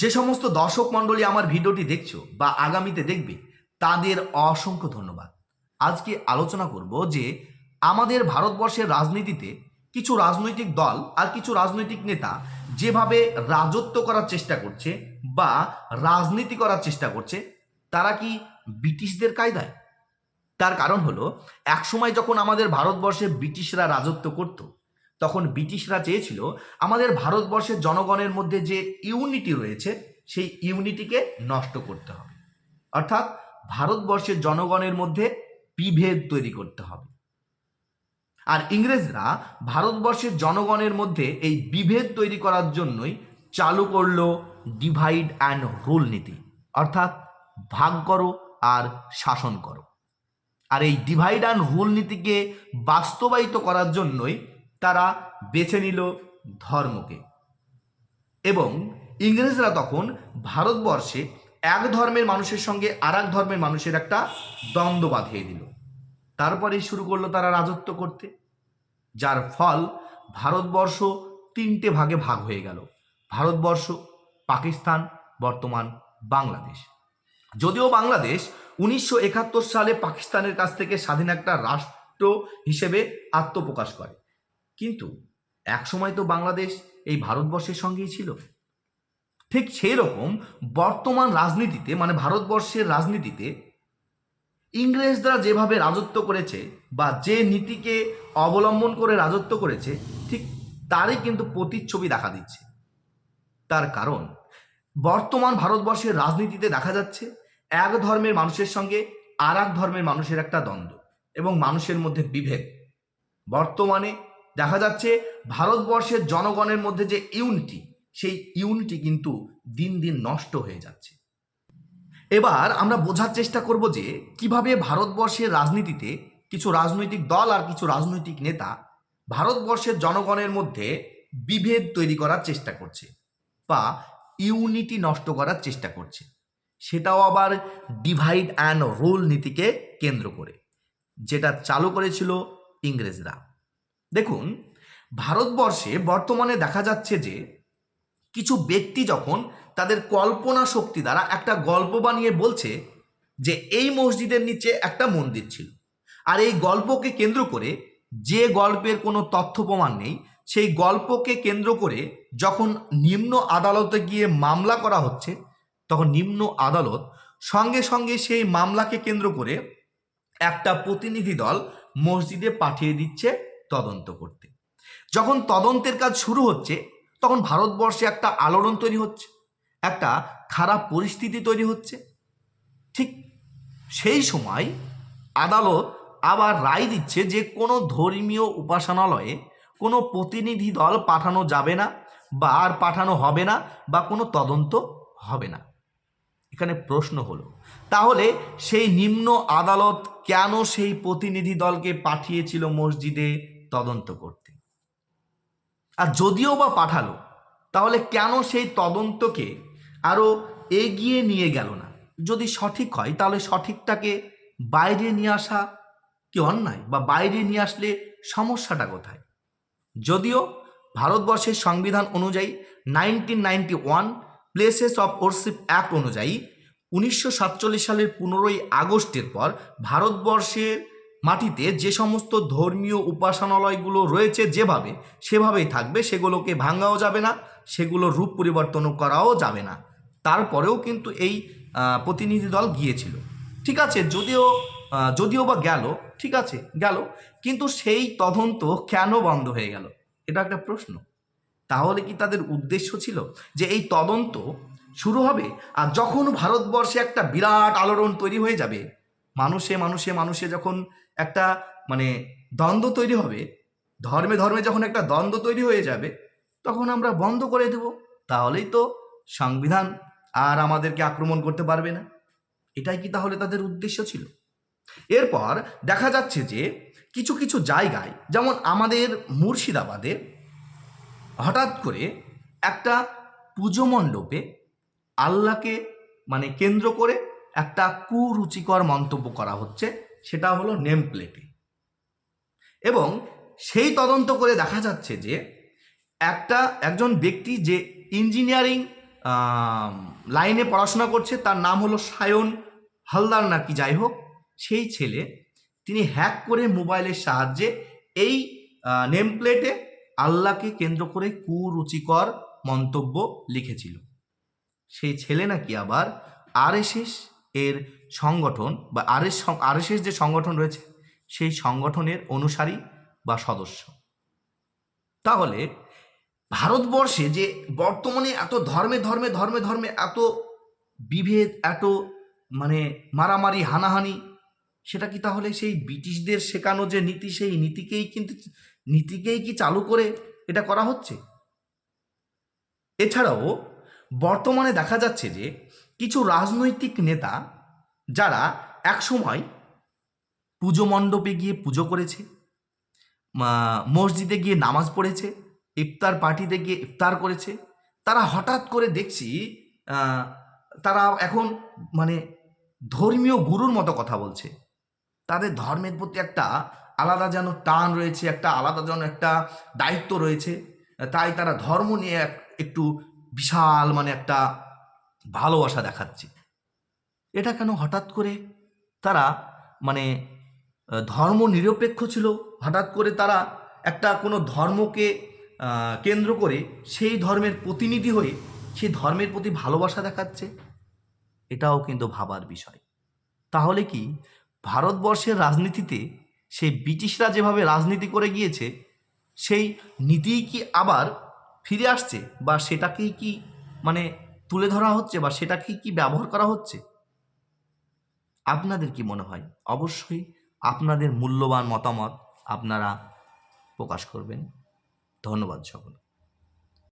যে সমস্ত দর্শক মণ্ডলী আমার ভিডিওটি দেখছো বা আগামীতে দেখবে তাদের অসংখ্য ধন্যবাদ। আজকে আলোচনা করব যে আমাদের ভারতবর্ষের রাজনীতিতে কিছু রাজনৈতিক দল আর কিছু রাজনৈতিক নেতা যেভাবে রাজত্ব করার চেষ্টা করছে বা রাজনীতি করার চেষ্টা করছে, তারা কি ব্রিটিশদের কায়দায়? তার কারণ হলো, একসময় যখন আমাদের ভারতবর্ষে ব্রিটিশরা রাজত্ব করত, তখন ব্রিটিশরা চেয়েছিল আমাদের ভারতবর্ষের জনগণের মধ্যে যে ইউনিটি রয়েছে সেই ইউনিটিকে নষ্ট করতে হবে, অর্থাৎ ভারতবর্ষের জনগণের মধ্যে বিভেদ তৈরি করতে হবে। আর ইংরেজরা ভারতবর্ষের জনগণের মধ্যে এই বিভেদ তৈরি করার জন্যই চালু করলো ডিভাইড অ্যান্ড রুল নীতি, অর্থাৎ ভাগ করো আর শাসন করো। আর এই ডিভাইড অ্যান্ড রুল নীতিকে বাস্তবায়িত করার জন্যই তারা বেছে নিল ধর্মকে। এবং ইংরেজরা তখন ভারতবর্ষে এক ধর্মের মানুষের সঙ্গে আর এক ধর্মের মানুষের একটা দ্বন্দ্ব বাঁধিয়ে দিল। তারপরেই শুরু করলো তারা রাজত্ব করতে, যার ফল ভারতবর্ষ তিনটে ভাগে ভাগ হয়ে গেল: ভারতবর্ষ, পাকিস্তান, বর্তমান বাংলাদেশ। যদিও বাংলাদেশ 1971 সালে পাকিস্তানের কাছ থেকে স্বাধীন একটা রাষ্ট্র হিসেবে আত্মপ্রকাশ করে, কিন্তু একসময় তো বাংলাদেশ এই ভারতবর্ষের সঙ্গেই ছিল। ঠিক সেই রকম বর্তমান রাজনীতিতে, মানে ভারতবর্ষের রাজনীতিতে ইংরেজরা যেভাবে রাজত্ব করেছে বা যে নীতিকে অবলম্বন করে রাজত্ব করেছে, ঠিক তারই কিন্তু প্রতিচ্ছবি দেখা দিচ্ছে। তার কারণ বর্তমান ভারতবর্ষের রাজনীতিতে দেখা যাচ্ছে এক ধর্মের মানুষের সঙ্গে আর এক ধর্মের মানুষের একটা দ্বন্দ্ব এবং মানুষের মধ্যে বিভেদ। বর্তমানে দেখা যাচ্ছে ভারতবর্ষের জনগণের মধ্যে যে ইউনিটি, সেই ইউনিটি কিন্তু দিন দিন নষ্ট হয়ে যাচ্ছে। এবার আমরা বোঝার চেষ্টা করব যে কিভাবে ভারতবর্ষের রাজনীতিতে কিছু রাজনৈতিক দল আর কিছু রাজনৈতিক নেতা ভারতবর্ষের জনগণের মধ্যে বিভেদ তৈরি করার চেষ্টা করছে বা ইউনিটি নষ্ট করার চেষ্টা করছে, সেটাও আবার ডিভাইড অ্যান্ড রুল নীতিকে কেন্দ্র করে, যেটা চালু করেছিল ইংরেজরা। দেখুন, ভারতবর্ষে বর্তমানে দেখা যাচ্ছে যে কিছু ব্যক্তি যখন তাদের কল্পনা শক্তি দ্বারা একটা গল্প বানিয়ে বলছে যে এই মসজিদের নিচে একটা মন্দির ছিল, আর এই গল্পকে কেন্দ্র করে, যে গল্পের কোনো তথ্য প্রমাণ নেই, সেই গল্পকে কেন্দ্র করে যখন নিম্ন আদালতে গিয়ে মামলা করা হচ্ছে, তখন নিম্ন আদালত সঙ্গে সঙ্গে সেই মামলাকে কেন্দ্র করে একটা প্রতিনিধি দল মসজিদে পাঠিয়ে দিচ্ছে তদন্ত করতে। যখন তদন্তের কাজ শুরু হচ্ছে, তখন ভারতবর্ষে একটা আলোড়ন তৈরি হচ্ছে, একটা খারাপ পরিস্থিতি তৈরি হচ্ছে। ঠিক সেই সময় আদালত আবার রায় দিচ্ছে যে কোনো ধর্মীয় উপাসনালয়ে কোনো প্রতিনিধি দল পাঠানো যাবে না বা আর পাঠানো হবে না বা কোনো তদন্ত হবে না। এখানে প্রশ্ন হলো, তাহলে সেই নিম্ন আদালত কেন সেই প্রতিনিধি দলকে পাঠিয়েছিল মসজিদে তদন্ত করতে? আর যদিও বা পাঠালো, তাহলে কেন সেই তদন্তকে আরো এগিয়ে নিয়ে গেল না? যদি সঠিক হয়, তাহলে সঠিকটাকে বাইরে নিয়ে আসা কি অন্যায়? বা বাইরে নিয়ে আসলে সমস্যাটা কোথায়? যদিও ভারতবর্ষের সংবিধান অনুযায়ী 1991 প্লেসেস অফ ওরশিপ অ্যাক্ট অনুযায়ী 1947 সালের 15ই আগস্টের পর ভারতবর্ষের মাটিতে যে সমস্ত ধর্মীয় উপাসনালয়গুলো রয়েছে যেভাবে সেভাবেই থাকবে, সেগুলোকে ভাঙাও যাবে না, সেগুলোর রূপ পরিবর্তনও করাও যাবে না। তারপরেও কিন্তু এই প্রতিনিধি দল গিয়েছিল, ঠিক আছে, যদিও বা গেল, ঠিক আছে গেল, কিন্তু সেই তদন্ত কেন বন্ধ হয়ে গেল? এটা একটা প্রশ্ন। তাহলে কি তাদের উদ্দেশ্য ছিল যে এই তদন্ত শুরু হবে, আর যখন ভারতবর্ষে একটা বিরাট আলোড়ন তৈরি হয়ে যাবে, মানুষে মানুষে মানুষে যখন একটা মানে দ্বন্দ্ব তৈরি হবে, ধর্মে ধর্মে যখন একটা দ্বন্দ্ব তৈরি হয়ে যাবে, তখন আমরা বন্ধ করে দেব, তাহলেই তো সংবিধান আর আমাদেরকে আক্রমণ করতে পারবে না? এটাই কি তাহলে তাদের উদ্দেশ্য ছিল? এরপর দেখা যাচ্ছে যে কিছু কিছু জায়গায়, যেমন আমাদের মুর্শিদাবাদে হঠাৎ করে একটা পুজো মণ্ডপে আল্লাহকে কেন্দ্র করে একটা কুরুচিকর মন্তব্য করা হচ্ছে, সেটা হলো নেম প্লেটে। এবং সেই তদন্ত করে দেখা যাচ্ছে যে একজন ব্যক্তি যে ইঞ্জিনিয়ারিং লাইনে পড়াশোনা করছে, তার নাম হলো সায়ন হালদার নাকি যাই হোক, সেই ছেলে তিনি হ্যাক করে মোবাইলের সাহায্যে এই নেম প্লেটে আল্লাহকে কেন্দ্র করে কুরুচিকর মন্তব্য লিখেছিল। সেই ছেলে নাকি আবার আরএসএস এর সংগঠন বা আরএসএস যে সংগঠন রয়েছে সেই সংগঠনের অনুসারী বা সদস্য। তাহলে ভারতবর্ষে যে বর্তমানে এত ধর্মে ধর্মে ধর্মে ধর্মে এত বিভেদ, এত মানে মারামারি হানাহানি, সেটা কি তাহলে সেই ব্রিটিশদের শেখানো যে নীতি, সেই নীতিকেই কি চালু করে এটা করা হচ্ছে? এছাড়াও বর্তমানে দেখা যাচ্ছে যে কিছু রাজনৈতিক নেতা যারা একসময় পুজো মণ্ডপে গিয়ে পুজো করেছে, মসজিদে গিয়ে নামাজ পড়েছে, ইফতার পার্টিতে গিয়ে ইফতার করেছে, তারা হঠাৎ করে দেখছি তারা এখন মানে ধর্মীয় গুরুর মতো কথা বলছে। তাদের ধর্মের প্রতি একটা আলাদা যেন টান রয়েছে, একটা আলাদা যেন একটা দায়িত্ব রয়েছে। তাই তারা ধর্ম নিয়ে একটু বিশাল মানে একটা ভালোবাসা দেখাচ্ছে। এটা কেন হঠাৎ করে তারা মানে ধর্ম নিরপেক্ষ ছিল, হঠাৎ করে তারা একটা কোনো ধর্মকে কেন্দ্র করে সেই ধর্মের প্রতিনিধি হয়ে সেই ধর্মের প্রতি ভালোবাসা দেখাচ্ছে? এটাও কিন্তু ভাবার বিষয়। তাহলে কি ভারতবর্ষের রাজনীতিতে সেই ব্রিটিশরা যেভাবে রাজনীতি করে গিয়েছে সেই নীতিই কি আবার ফিরে আসছে, বা সেটাকেই কি মানে তুলে ধরা হচ্ছে, বা সেটাকেই কি ব্যবহার করা হচ্ছে? আপনাদের কি মনে হয়? অবশ্যই আপনাদের মূল্যবান মতামত আপনারা প্রকাশ করবেন। ধন্যবাদ সকল।